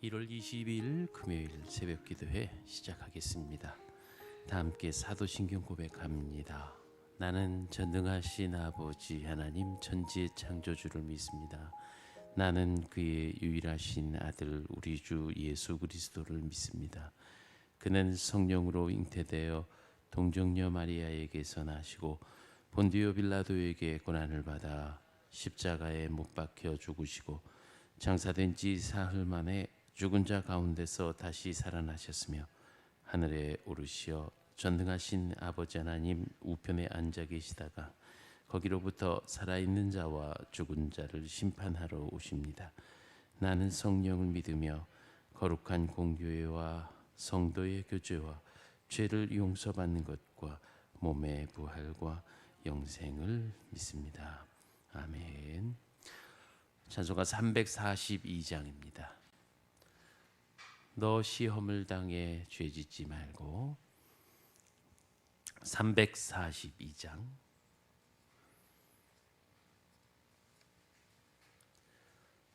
1월 22일 금요일 새벽 기도회 시작하겠습니다. 다 함께 사도신경 고백합니다. 나는 전능하신 아버지 하나님 천지의 창조주를 믿습니다. 나는 그의 유일하신 아들 우리 주 예수 그리스도를 믿습니다. 그는 성령으로 잉태되어 동정녀 마리아에게서 나시고 본디오 빌라도에게 고난을 받아 십자가에 못 박혀 죽으시고 장사된 지 사흘 만에 죽은 자 가운데서 다시 살아나셨으며 하늘에 오르시어 전능하신 아버지 하나님 우편에 앉아 계시다가 거기로부터 살아있는 자와 죽은 자를 심판하러 오십니다. 나는 성령을 믿으며 거룩한 공교회와 성도의 교제와 죄를 용서받는 것과 몸의 부활과 영생을 믿습니다. 아멘. 찬송가 342장입니다. 너 시험을 당해 죄짓지 말고. 342장.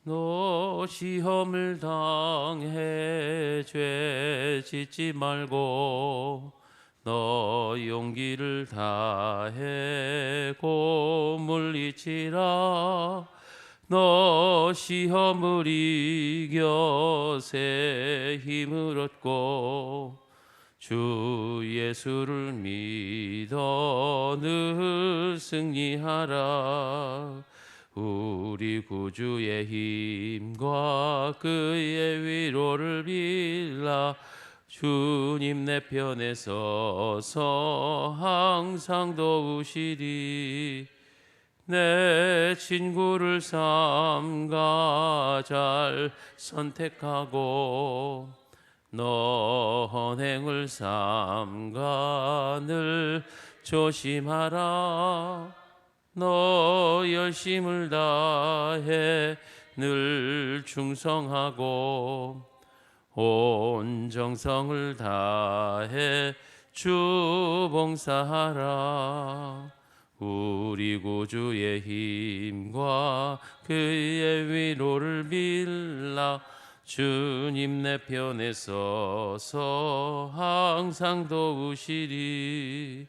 너 시험을 당해 죄짓지 말고 너 용기를 다해 고 물리치라. 너 시험을 이겨 새 힘을 얻고 주 예수를 믿어 늘 승리하라. 우리 구주의 힘과 그의 위로를 빌라. 주님 내 편에 서서 항상 도우시리. 내 친구를 삼가 잘 선택하고 너 헌행을 삼가 늘 조심하라. 너 열심을 다해 늘 충성하고 온 정성을 다해 주 봉사하라. 우리 구주의 힘과 그의 위로를 빌라. 주님 내 편에 서서 항상 도우시리.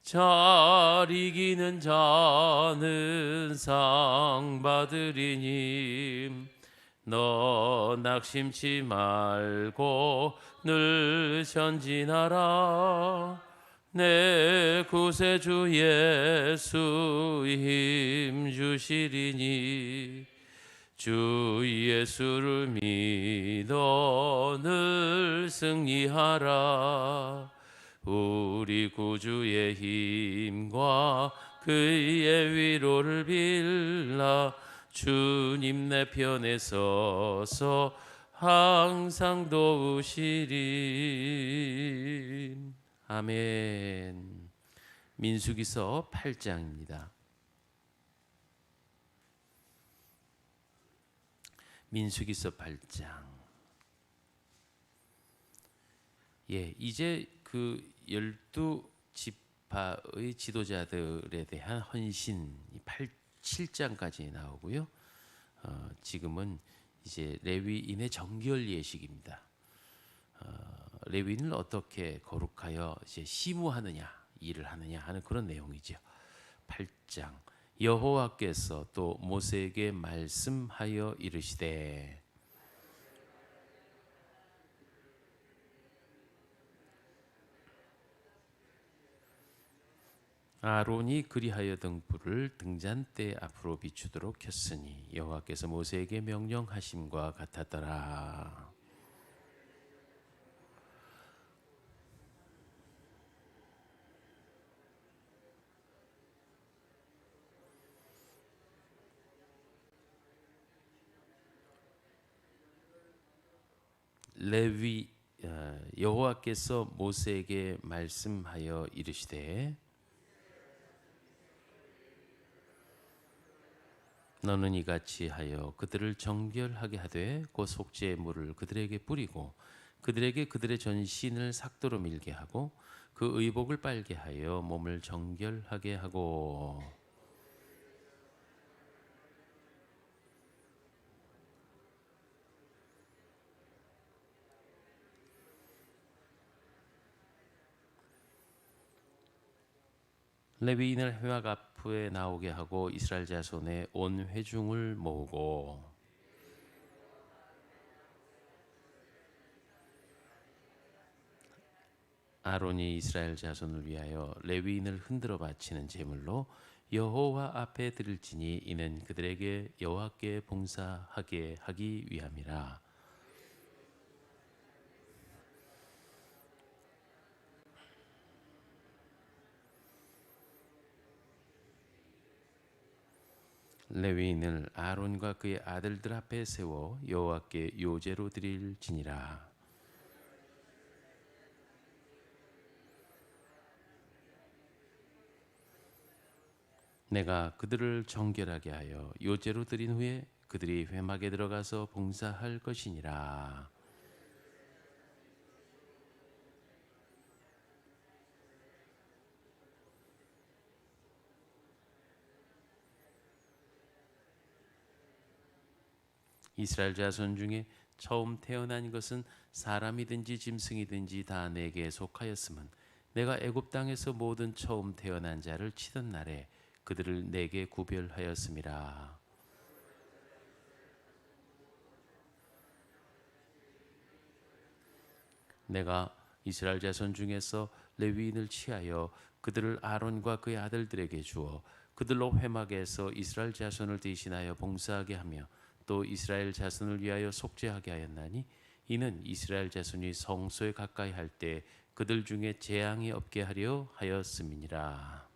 잘 이기는 자는 상 받으리니 너 낙심치 말고 늘 전진하라. 내 구세주 예수 힘 주시리니 주 예수를 믿어 늘 승리하라. 우리 구주의 힘과 그의 위로를 빌라. 주님 내 편에 서서 항상 도우시리. 아멘. 민수기서 8장입니다. 민수기서 8장. 이제 그 12지파의 지도자들에 대한 헌신 7장까지 나오고요. 지금은 이제 레위인의 정결 예식입니다. 레위인을 어떻게 거룩하여 이제 시무하느냐, 일을 하느냐 하는 그런 내용이죠. 8장. 여호와께서 또 모세에게 말씀하여 이르시되 아론이 그리하여 등불을 등잔대 앞으로 비추도록 켰으니 여호와께서 모세에게 명령하심과 같았더라. 레위 여호와께서 모세에게 말씀하여 이르시되 너는 이같이 하여 그들을 정결하게 하되 곧 속죄의 물을 그들에게 뿌리고 그들에게 그들의 전신을 삭도로 밀게 하고 그 의복을 빨게 하여 몸을 정결하게 하고 레위인을 회막 앞에 나오게 하고 이스라엘 자손의 온 회중을 모으고 아론이 이스라엘 자손을 위하여 레위인을 흔들어 바치는 제물로 여호와 앞에 드릴지니 이는 그들에게 여호와께 봉사하게 하기 위함이라. 레위인을 아론과 그의 아들들 앞에 세워 여호와께 요제로 드릴지니라. 내가 그들을 정결하게 하여 요제로 드린 후에 그들이 회막에 들어가서 봉사할 것이니라. 이스라엘 자손 중에 처음 태어난 것은 사람이든지 짐승이든지 다 내게 속하였음은 내가 애굽 땅에서 모든 처음 태어난 자를 치던 날에 그들을 내게 구별하였음이라. 내가 이스라엘 자손 중에서 레위인을 취하여 그들을 아론과 그의 아들들에게 주어 그들로 회막에서 이스라엘 자손을 대신하여 봉사하게 하며 또 이스라엘 자손을 위하여 속죄하게 하였나니 이는 이스라엘 자손이 성소에 가까이 할 때 그들 중에 재앙이 없게 하려 하였음이니라.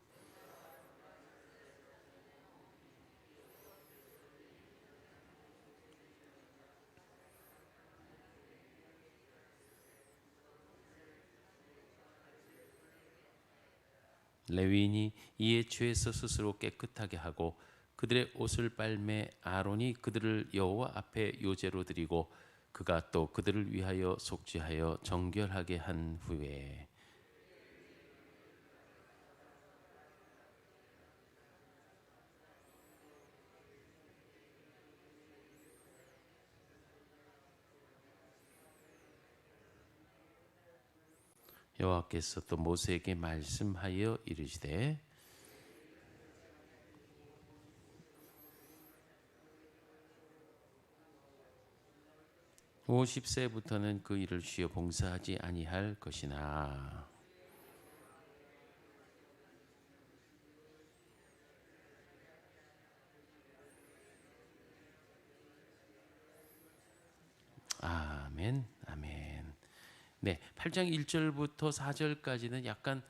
레위인이 이에 죄에서 스스로 깨끗하게 하고 그들의 옷을 빨매 아론이 그들을 여호와 앞에 요제로 드리고 그가 또 그들을 위하여 속죄하여 정결하게 한 후에 여호와께서 또 모세에게 말씀하여 이르시되 50세부터는 그 일을 쉬어 봉사하지 아니할 것이나 아멘, 아멘. 네, 8장 1절부터 4절까지는 약간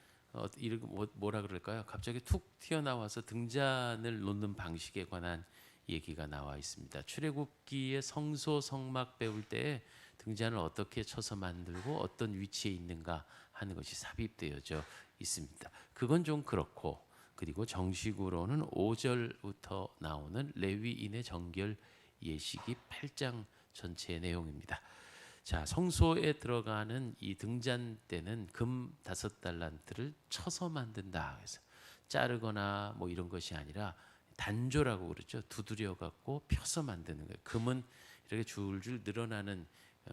뭐라 그럴까요? 갑자기 툭 튀어나와서 등잔을 놓는 방식에 관한 얘기가 나와 있습니다. 출애굽기의 성소 성막 배울 때 등잔을 어떻게 쳐서 만들고 어떤 위치에 있는가 하는 것이 삽입되어져 있습니다. 그건 좀 그렇고 그리고 정식으로는 5절부터 나오는 레위인의 정결 예식이 8장 전체의 내용입니다. 자, 성소에 들어가는 이 등잔대는 금 5달란트를 쳐서 만든다. 그래서 자르거나 뭐 이런 것이 아니라 단조라고 그러죠. 두드려 갖고 펴서 만드는 거예요. 금은 이렇게 줄줄 늘어나는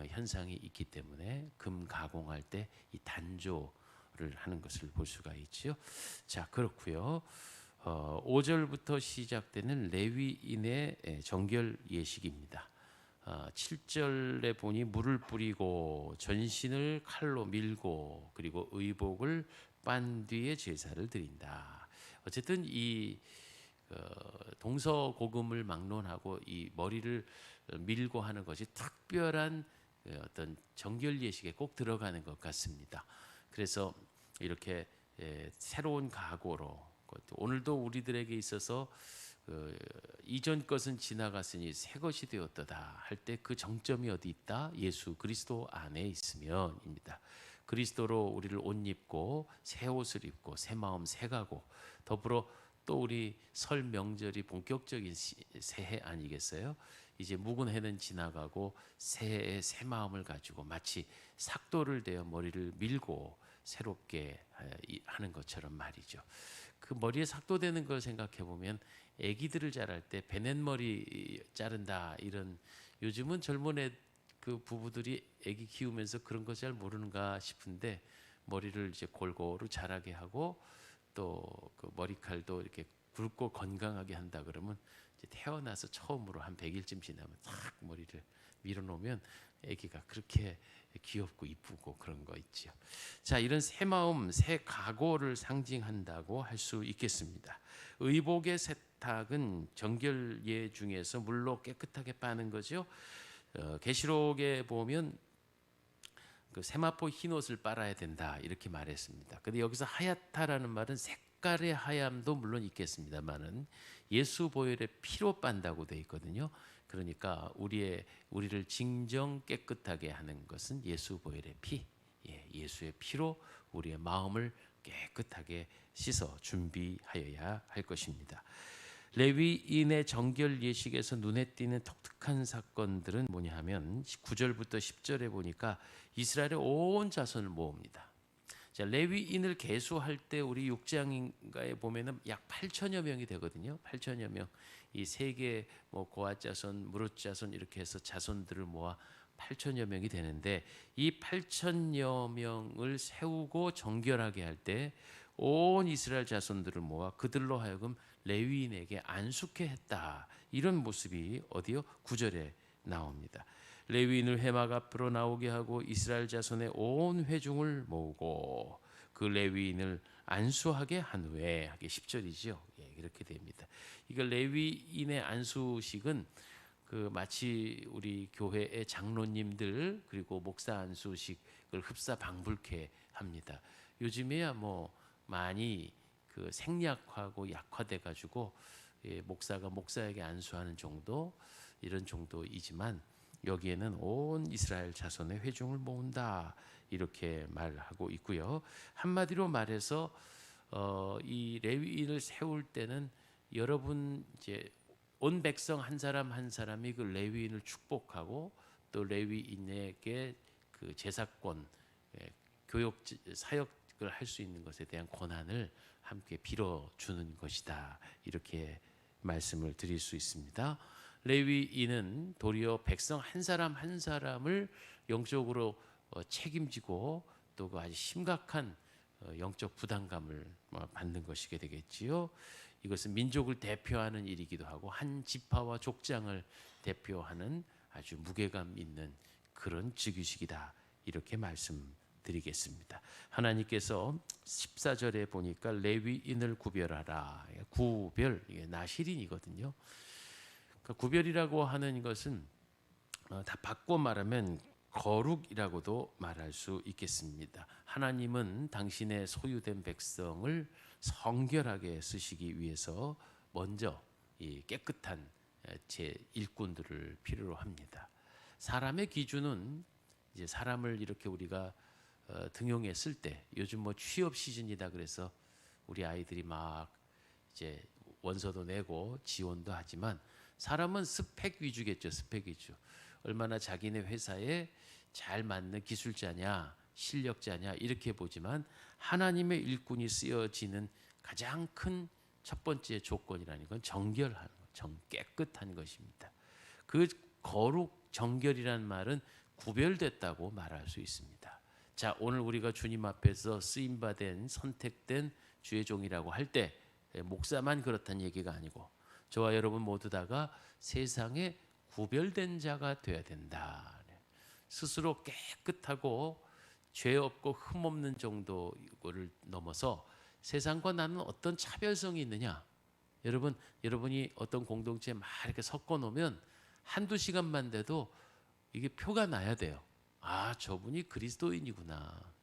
현상이 있기 때문에 금 가공할 때 이 단조를 하는 것을 볼 수가 있지요. 자, 그렇고요. 5절부터 시작되는 레위인의 정결 예식입니다. 7절에 보니 물을 뿌리고 전신을 칼로 밀고 그리고 의복을 빤 뒤에 제사를 드린다. 어쨌든 이 동서고금을 막론하고 이 머리를 밀고 하는 것이 특별한 어떤 정결 예식에 꼭 들어가는 것 같습니다. 그래서 이렇게 새로운 각오로 오늘도 우리들에게 있어서 이전 것은 지나갔으니 새 것이 되었도다 할 때 그 정점이 어디 있다? 예수 그리스도 안에 있으면입니다. 그리스도로 우리를 옷 입고 새 옷을 입고 새 마음 새 가고 더불어 또 우리 설 명절이 본격적인 새해 아니겠어요? 이제 묵은 해는 지나가고 새해의 새 마음을 가지고 마치 삭도를 대어 머리를 밀고 새롭게 하는 것처럼 말이죠. 그 머리에 삭도되는 걸 생각해 보면 아기들을 자랄 때 베넷머리 자른다 이런 요즘은 젊은 그 부부들이 아기 키우면서 그런 거 잘 모르는가 싶은데 머리를 이제 골고루 자라게 하고 또 그 머리칼도 이렇게 굵고 건강하게 한다 그러면 이제 태어나서 처음으로 한 100일쯤 지나면 탁 머리를 밀어놓으면 아기가 그렇게 귀엽고 이쁘고 그런 거 있지요. 자, 이런 새 마음, 새 각오를 상징한다고 할 수 있겠습니다. 의복의 세탁은 정결예 중에서 물로 깨끗하게 빠는 거죠. 계시록에 보면 그 세마포 흰 옷을 빨아야 된다 이렇게 말했습니다. 근데 여기서 하얗다라는 말은 색깔의 하얌도 물론 있겠습니다만은 예수 보혈의 피로 빤다고 돼 있거든요. 그러니까 우리를 진정 깨끗하게 하는 것은 예수 보혈의 피, 예수의 피로 우리의 마음을 깨끗하게 씻어 준비하여야 할 것입니다. 레위인의 정결 예식에서 눈에 띄는 독특한 사건들은 뭐냐 하면 9절부터 10절에 보니까 이스라엘의 온 자손을 모읍니다. 자, 레위인을 계수할 때 우리 6장인가에 보면은 약 8천여 명이 되거든요. 8천여 명. 이 세계 뭐 고앗 자손, 무릇 자손 이렇게 해서 자손들을 모아 8천여 명이 되는데 이 8천여 명을 세우고 정결하게 할 때 온 이스라엘 자손들을 모아 그들로 하여금 레위인에게 안수케 했다. 이런 모습이 어디요? 9절에 나옵니다. 레위인을 회막 앞으로 나오게 하고 이스라엘 자손의 온 회중을 모으고 그 레위인을 안수하게 한 후에 하게 10절이죠. 이렇게 됩니다. 이거 레위인의 안수식은 그 마치 우리 교회의 장로님들 그리고 목사 안수식을 흡사 방불케 합니다. 요즘에야 뭐 많이 그 생략하고 약화돼 가지고 목사가 목사에게 안수하는 정도 이런 정도이지만 여기에는 온 이스라엘 자손의 회중을 모은다 이렇게 말하고 있고요. 한마디로 말해서 이 레위인을 세울 때는 여러분 이제 온 백성 한 사람 한 사람이 그 레위인을 축복하고 또 레위인에게 그 제사권, 교육 사역을 할 수 있는 것에 대한 권한을 함께 빌어주는 것이다 이렇게 말씀을 드릴 수 있습니다. 레위인은 도리어 백성 한 사람 한 사람을 영적으로 책임지고 또 그 아주 심각한 영적 부담감을 받는 것이게 되겠지요. 이것은 민족을 대표하는 일이기도 하고 한 지파와 족장을 대표하는 아주 무게감 있는 그런 직위식이다 이렇게 말씀드리겠습니다. 하나님께서 14절에 보니까 레위인을 구별하라. 구별, 이게 나실인이거든요. 그러니까 구별이라고 하는 것은 다 바꿔 말하면 거룩이라고도 말할 수 있겠습니다. 하나님은 당신의 소유된 백성을 성결하게 쓰시기 위해서 먼저 이 깨끗한 제 일꾼들을 필요로 합니다. 사람의 기준은 이제 사람을 이렇게 우리가 등용했을 때 요즘 뭐 취업 시즌이다 그래서 우리 아이들이 막 이제 원서도 내고 지원도 하지만 사람은 스펙 위주겠죠. 스펙 위주. 얼마나 자기네 회사에 잘 맞는 기술자냐, 실력자냐 이렇게 보지만 하나님의 일꾼이 쓰여지는 가장 큰 첫 번째 조건이라는 건 정결한 것, 깨끗한 것입니다. 그 거룩 정결이라는 말은 구별됐다고 말할 수 있습니다. 자, 오늘 우리가 주님 앞에서 쓰임 받은 선택된 주의 종이라고 할 때 목사만 그렇다는 얘기가 아니고 저와 여러분 모두 다가 세상에 구별된 자가 되어야 된다. 스스로 깨끗하고 죄 없고 흠 없는 정도를 넘어서 세상과 나는 어떤 차별성이 있느냐? 여러분이 어떤 공동체에 막 이렇게 섞어 놓으면 한두 시간만 돼도 이게 표가 나야 돼요. 아, 저분이 그리스도인이구나.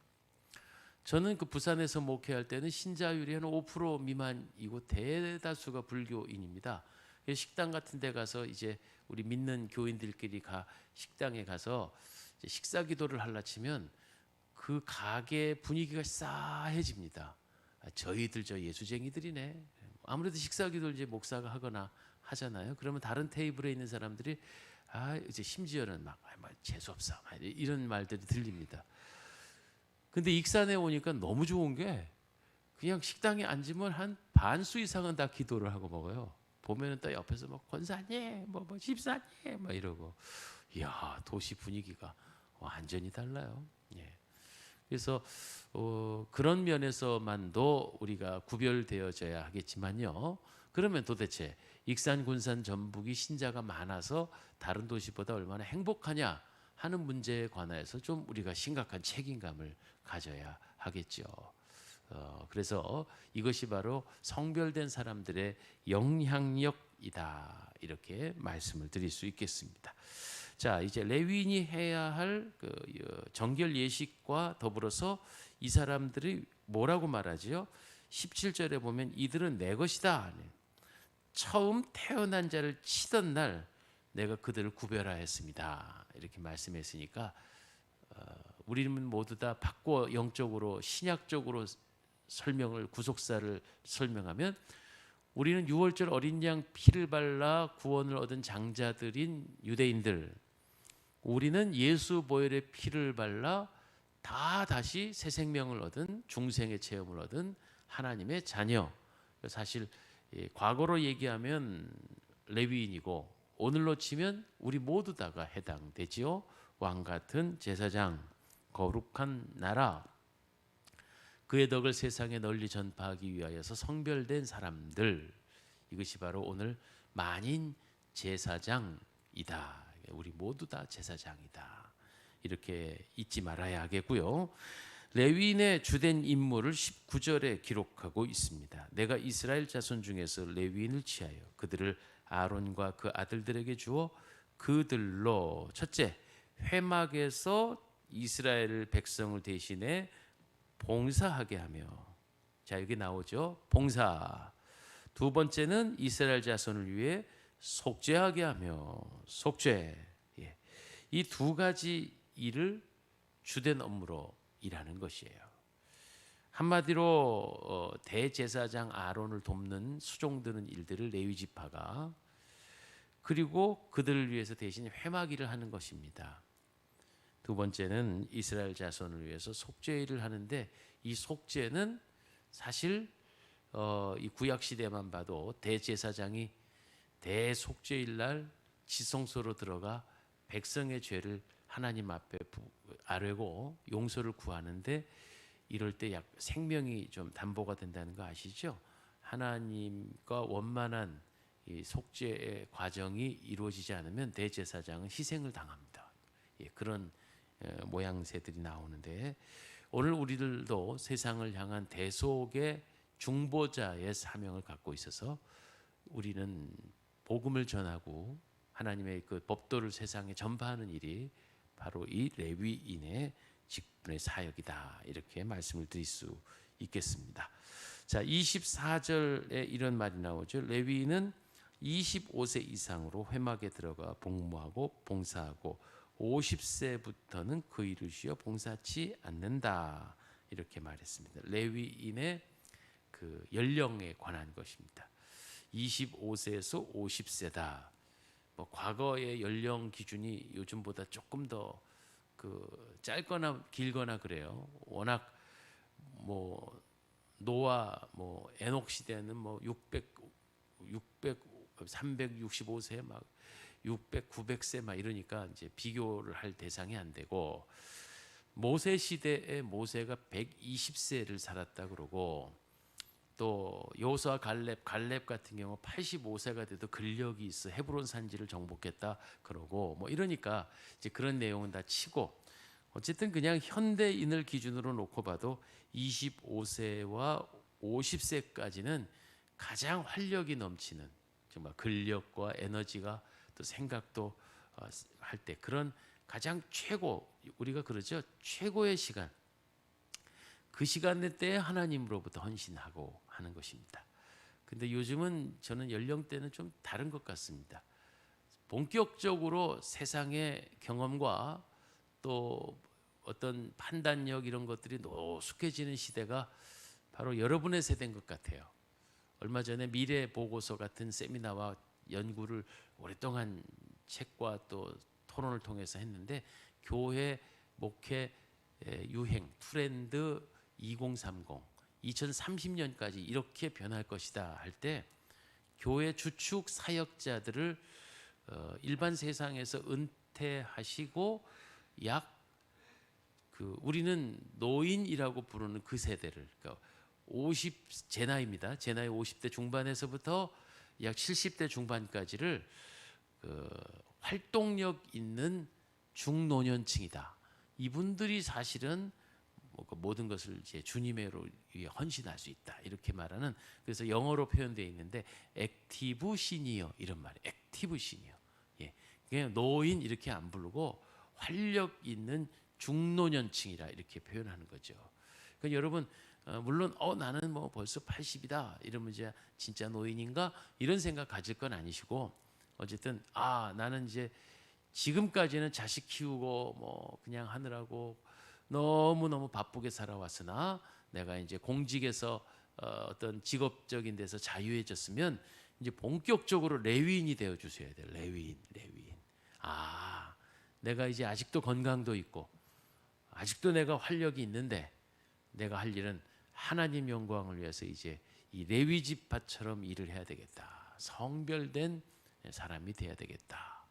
저는 그 부산에서 목회할 때는 신자율이 한 5% 미만이고 대다수가 불교인입니다. 식당 같은 데 가서 이제 우리 믿는 교인들끼리 식당에 가서 식사 기도를 하려 치면 그 가게 분위기가 싸해집니다. 저희들 저 예수쟁이들이네. 아무래도 식사 기도를 이제 목사가 하거나 하잖아요. 그러면 다른 테이블에 있는 사람들이 이제 심지어는 막 재수 없어 이런 말들이 들립니다. 근데 익산에 오니까 너무 좋은 게 그냥 식당에 앉으면 한 반수 이상은 다 기도를 하고 먹어요. 보면은 또 옆에서 뭐 권사님, 뭐 집사님, 이러고, 이야 도시 분위기가 완전히 달라요. 예. 그래서 그런 면에서만도 우리가 구별되어져야 하겠지만요. 그러면 도대체 익산, 군산, 전북이 신자가 많아서 다른 도시보다 얼마나 행복하냐 하는 문제에 관해서 좀 우리가 심각한 책임감을 가져야 하겠죠. 그래서 이것이 바로 성별된 사람들의 영향력이다, 이렇게 말씀을 드릴 수 있겠습니다. 자, 이제 레위인이 해야 할 정결 예식과 더불어서 이 사람들이 뭐라고 말하지요? 17절에 보면 이들은 내 것이다. 처음 태어난 자를 치던 날 내가 그들을 구별하였습니다. 이렇게 말씀했으니까 우리는 모두 다 바꿔 영적으로 신약적으로 설명을, 구속사를 설명하면 우리는 유월절 어린 양 피를 발라 구원을 얻은 장자들인 유대인들, 우리는 예수 보혈의 피를 발라 다시 새 생명을 얻은, 중생의 체험을 얻은 하나님의 자녀. 사실 과거로 얘기하면 레위인이고 오늘로 치면 우리 모두 다가 해당되지요. 왕 같은 제사장, 거룩한 나라, 그의 덕을 세상에 널리 전파하기 위하여서 성별된 사람들, 이것이 바로 오늘 만인 제사장이다. 우리 모두 다 제사장이다. 이렇게 잊지 말아야 하겠고요. 레위인의 주된 임무를 19절에 기록하고 있습니다. 내가 이스라엘 자손 중에서 레위인을 취하여 그들을 아론과 그 아들들에게 주어 그들로 첫째, 회막에서 이스라엘 백성을 대신해 봉사하게 하며, 자 여기 나오죠. 봉사. 두 번째는 이스라엘 자손을 위해 속죄하게 하며, 속죄. 예. 이 두 가지 일을 주된 업무로 일하는 것이에요. 한마디로 대제사장 아론을 돕는 수종드는 일들을 레위 지파가, 그리고 그들을 위해서 대신 회막 일을 하는 것입니다. 두 번째는 이스라엘 자손을 위해서 속죄 일을 하는데, 이 속죄는 사실 이 구약 시대만 봐도 대제사장이 대속죄일 날 지성소로 들어가 백성의 죄를 하나님 앞에 아뢰고 용서를 구하는데, 이럴 때 생명이 좀 담보가 된다는 거 아시죠? 하나님과 원만한 이 속죄의 과정이 이루어지지 않으면 대제사장은 희생을 당합니다. 예, 그런 모양새들이 나오는데, 오늘 우리들도 세상을 향한 대속의 중보자의 사명을 갖고 있어서 우리는 복음을 전하고 하나님의 그 법도를 세상에 전파하는 일이 바로 이 레위인의 직분의 사역이다, 이렇게 말씀을 드릴 수 있겠습니다. 자, 24절에 이런 말이 나오죠. 레위인은 25세 이상으로 회막에 들어가 복무하고 봉사하고 50세부터는 그 일을 쉬어 봉사치 않는다, 이렇게 말했습니다. 레위인의 그 연령에 관한 것입니다. 25세에서 50세다. 뭐 과거의 연령 기준이 요즘보다 조금 더 짧거나 길거나 그래요. 워낙 뭐 노아, 뭐 에녹 시대는 뭐 365세 막 600, 900세 막 이러니까 이제 비교를 할 대상이 안 되고, 모세 시대에 모세가 120세를 살았다 그러고, 또 여호수아 갈렙 같은 경우 85세가 돼도 근력이 있어 헤브론 산지를 정복했다 그러고, 뭐 이러니까 이제 그런 내용은 다 치고, 어쨌든 그냥 현대인을 기준으로 놓고 봐도 25세와 50세까지는 가장 활력이 넘치는, 정말 근력과 에너지가 또 생각도 할 때 그런 가장 최고, 우리가 그러죠, 최고의 시간, 그 시간 때에 하나님으로부터 헌신하고 하는 것입니다. 근데 요즘은 저는 연령대는 좀 다른 것 같습니다. 본격적으로 세상의 경험과 또 어떤 판단력 이런 것들이 노숙해지는 시대가 바로 여러분의 세대인 것 같아요. 얼마 전에 미래 보고서 같은 세미나와 연구를 오랫동안 책과 또 토론을 통해서 했는데, 교회 목회 유행 트렌드 2030, 2030년까지 이렇게 변할 것이다 할 때, 교회 주축 사역자들을 일반 세상에서 은퇴하시고 약 우리는 노인이라고 부르는 그 세대를, 그러니까 제 나이입니다. 제 나이 50대 중반에서부터 약 70대 중반까지를 활동력 있는 중노년층이다. 이분들이 사실은 그 모든 것을 이제 주님의로 위해 헌신할 수 있다. 이렇게 말하는, 그래서 영어로 표현되어 있는데 액티브 시니어 이런 말이에요. 액티브 시니어. 예. 그냥 노인 이렇게 안 부르고 활력 있는 중노년층이라 이렇게 표현하는 거죠. 그러니까 여러분 물론 나는 뭐 벌써 80이다 이러면 이제 진짜 노인인가 이런 생각 가질 건 아니시고, 어쨌든 나는 이제 지금까지는 자식 키우고 뭐 그냥 하느라고 너무너무 바쁘게 살아왔으나 내가 이제 공직에서 어떤 직업적인 데서 자유해졌으면 이제 본격적으로 레위인이 되어 주셔야 돼요. 레위인. 내가 이제 아직도 건강도 있고 아직도 내가 활력이 있는데 내가 할 일은 하나님 영광을 위해서 이제 이 레위 지파처럼 일을 해야 되겠다. 성별된 사람이 돼야 되겠다.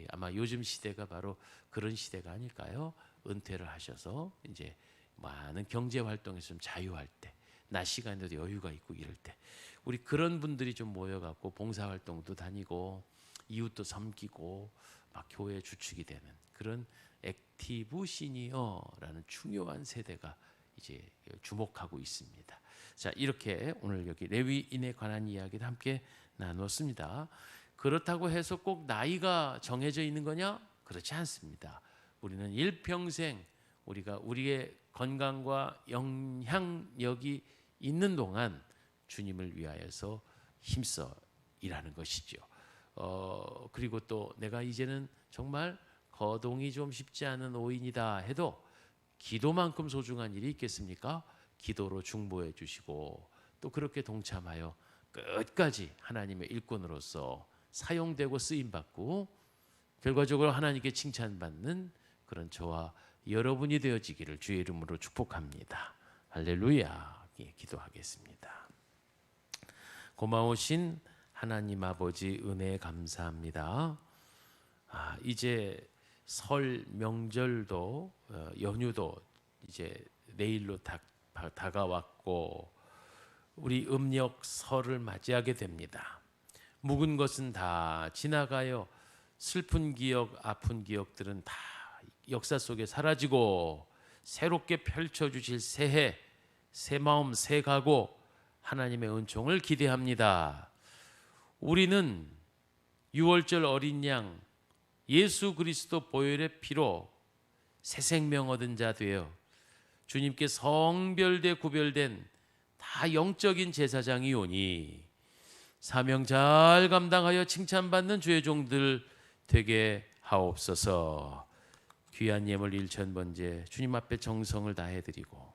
아마 요즘 시대가 바로 그런 시대가 아닐까요? 은퇴를 하셔서 이제 많은 경제 활동에서 좀 자유할 때, 낮 시간에도 여유가 있고 이럴 때, 우리 그런 분들이 좀 모여갖고 봉사 활동도 다니고 이웃도 섬기고 막 교회 주축이 되는 그런 액티브 시니어라는 중요한 세대가 이제 주목하고 있습니다. 자, 이렇게 오늘 여기 레위인에 관한 이야기를 함께 나눴습니다. 그렇다고 해서 꼭 나이가 정해져 있는 거냐? 그렇지 않습니다. 우리는 일평생 우리가 우리의 건강과 영향력이 있는 동안 주님을 위하여서 힘써 일하는 것이죠. 그리고 또 내가 이제는 정말 거동이 좀 쉽지 않은 노인이다 해도 기도만큼 소중한 일이 있겠습니까? 기도로 중보해 주시고 또 그렇게 동참하여 끝까지 하나님의 일꾼으로서 사용되고 쓰임받고 결과적으로 하나님께 칭찬받는 그런 저와 여러분이 되어지기를 주의 이름으로 축복합니다. 할렐루야. 기도하겠습니다. 고마우신 하나님 아버지 은혜 감사합니다. 이제 설 명절도 연휴도 이제 내일로 다가왔고 우리 음력 설을 맞이하게 됩니다. 묵은 것은 다 지나가요. 슬픈 기억, 아픈 기억들은 다 역사 속에 사라지고 새롭게 펼쳐주실 새해, 새 마음, 새 각오, 하나님의 은총을 기대합니다. 우리는 6월절 어린 양 예수 그리스도 보혈의 피로 새 생명 얻은 자 되어 주님께 성별돼 구별된 다 영적인 제사장이 오니 사명 잘 감당하여 칭찬받는 주의 종들 되게 하옵소서. 귀한 예물 1,000번째 주님 앞에 정성을 다해드리고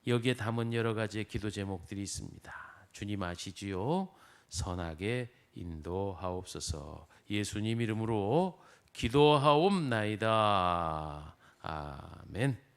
여기에 담은 여러 가지의 기도 제목들이 있습니다. 주님 아시지요? 선하게 인도하옵소서. 예수님 이름으로 기도하옵나이다. 아멘.